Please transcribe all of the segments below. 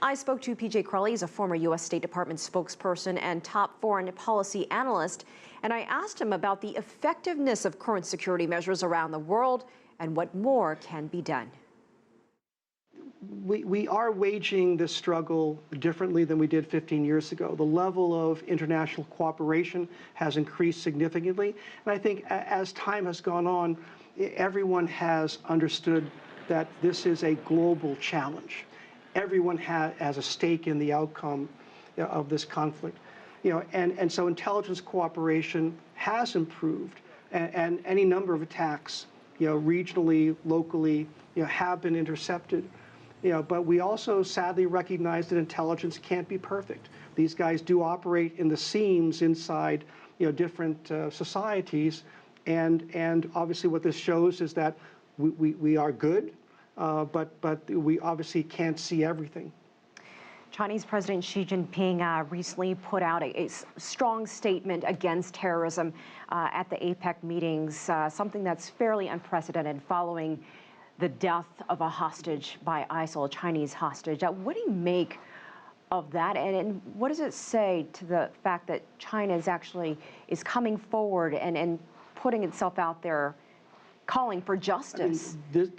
I spoke to PJ Crowley, he's a former U.S. State Department spokesperson and top foreign policy analyst, and I asked him about the effectiveness of current security measures around the world and what more can be done. We are waging this struggle differently than we did 15 years ago. The level of international cooperation has increased significantly, and I think as time has gone on, everyone has understood that this is a global challenge. Everyone has a stake in the outcome of this conflict, and so intelligence cooperation has improved, and any number of attacks, regionally, locally, have been intercepted. But we also sadly recognize that intelligence can't be perfect. These guys do operate in the seams inside, different societies, and obviously what this shows is that we are good. But we obviously can't see everything. Chinese President Xi Jinping recently put out a strong statement against terrorism at the APEC meetings, something that's fairly unprecedented following the death of a hostage by ISIL, a Chinese hostage. What do you make of that, and what does it say to the fact that China is coming forward and putting itself out there, calling for justice? I mean,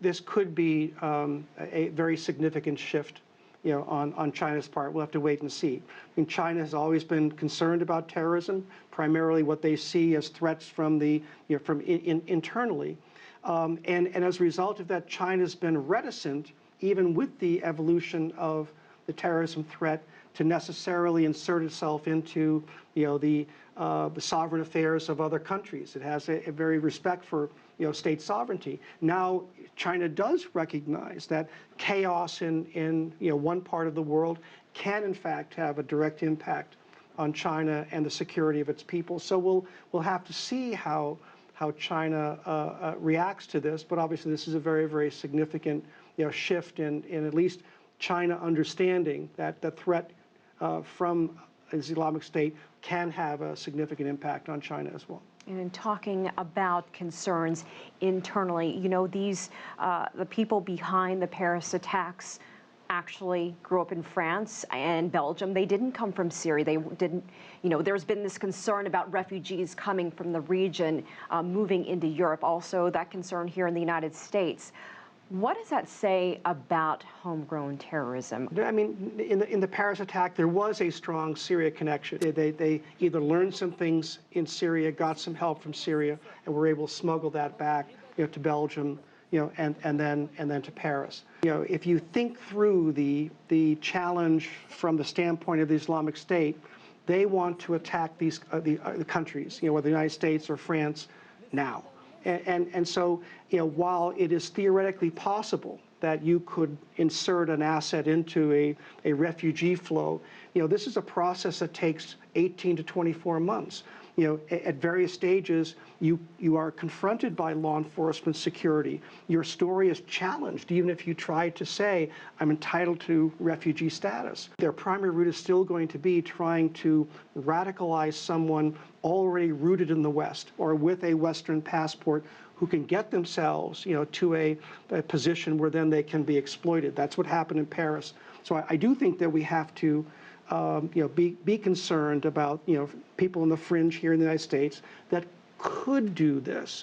this could be a very significant shift, on China's part. We'll have to wait and see. I mean, China has always been concerned about terrorism, primarily what they see as threats from internally, and as a result of that, China's been reticent, even with the evolution of the terrorism threat, to necessarily insert itself into the sovereign affairs of other countries. It has a very respect for state sovereignty. Now China does recognize that chaos in one part of the world can in fact have a direct impact on China and the security of its people. So we'll have to see how China reacts to this. But obviously this is a very, very significant shift in at least China understanding that the threat from Islamic State can have a significant impact on China as well. And in talking about concerns internally, the people behind the Paris attacks actually grew up in France and Belgium. They didn't come from Syria. They didn't, there's been this concern about refugees coming from the region, moving into Europe. Also, that concern here in the United States. What does that say about homegrown terrorism? I mean, in the Paris attack, there was a strong Syria connection. They either learned some things in Syria, got some help from Syria, and were able to smuggle that back, to Belgium, and then to Paris. If you think through the challenge from the standpoint of the Islamic State, they want to attack these the countries, whether the United States or France, now. And so, while it is theoretically possible that you could insert an asset into a refugee flow, this is a process that takes 18 to 24 months. At various stages, you are confronted by law enforcement security. Your story is challenged, even if you try to say, I'm entitled to refugee status. Their primary route is still going to be trying to radicalize someone already rooted in the West or with a Western passport who can get themselves, to a position where then they can be exploited. That's what happened in Paris. So I do think that we have to be concerned about, people on the fringe here in the United States that could do this.